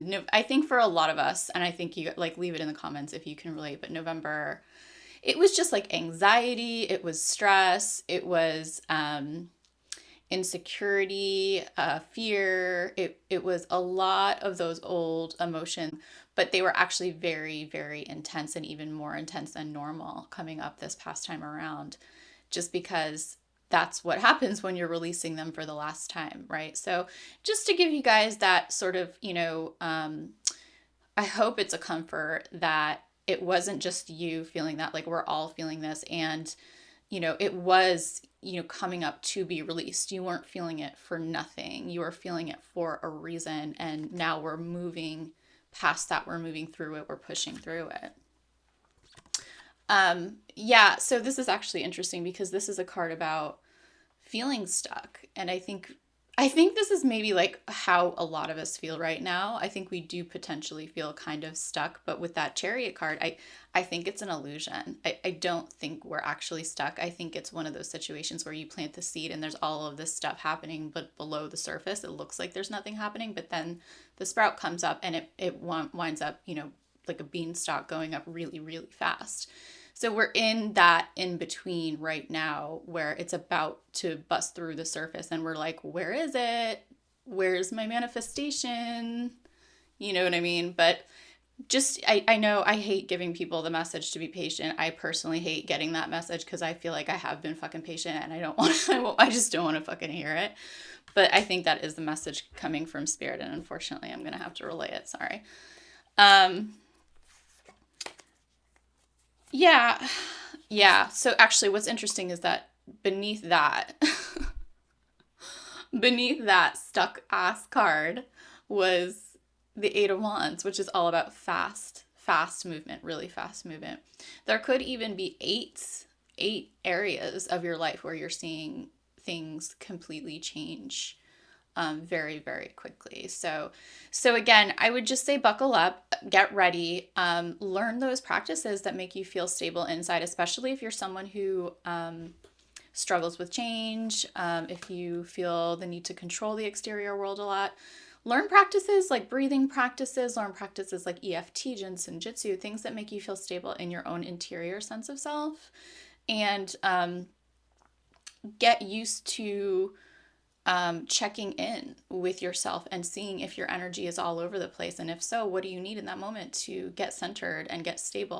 no, I think for a lot of us, and I think you like leave it in the comments if you can relate, but November, it was just like anxiety, it was stress, it was insecurity, fear. It was a lot of those old emotions, but they were actually very, very intense and even more intense than normal coming up this past time around, just because that's what happens when you're releasing them for the last time, right? So just to give you guys that sort of, I hope it's a comfort that it wasn't just you feeling that, like we're all feeling this. And, it was, coming up to be released. You weren't feeling it for nothing. You were feeling it for a reason. And now we're moving past that. We're moving through it. We're pushing through it. Yeah, so this is actually interesting because this is a card about feeling stuck. And I think this is maybe like how a lot of us feel right now. I think we do potentially feel kind of stuck, but with that Chariot card, I think it's an illusion. I don't think we're actually stuck. I think it's one of those situations where you plant the seed and there's all of this stuff happening, but below the surface, it looks like there's nothing happening, but then the sprout comes up and it winds up, like a beanstalk going up really, really fast. So we're in that in between right now where it's about to bust through the surface and we're like, where is it? Where's my manifestation? You know what I mean? But just, I know I hate giving people the message to be patient. I personally hate getting that message because I feel like I have been fucking patient and I don't want I just don't want to fucking hear it. But I think that is the message coming from spirit, and unfortunately I'm going to have to relay it. Sorry. Yeah. Yeah. So actually what's interesting is that beneath that, beneath that stuck ass card was the Eight of Wands, which is all about fast movement, really fast movement. There could even be eight areas of your life where you're seeing things completely change very, very quickly. So again, I would just say buckle up, get ready, learn those practices that make you feel stable inside, especially if you're someone who struggles with change, if you feel the need to control the exterior world a lot. Learn practices like breathing practices, learn practices like EFT, Jinsen Jitsu, things that make you feel stable in your own interior sense of self. And get used to checking in with yourself and seeing if your energy is all over the place. And if so, what do you need in that moment to get centered and get stable?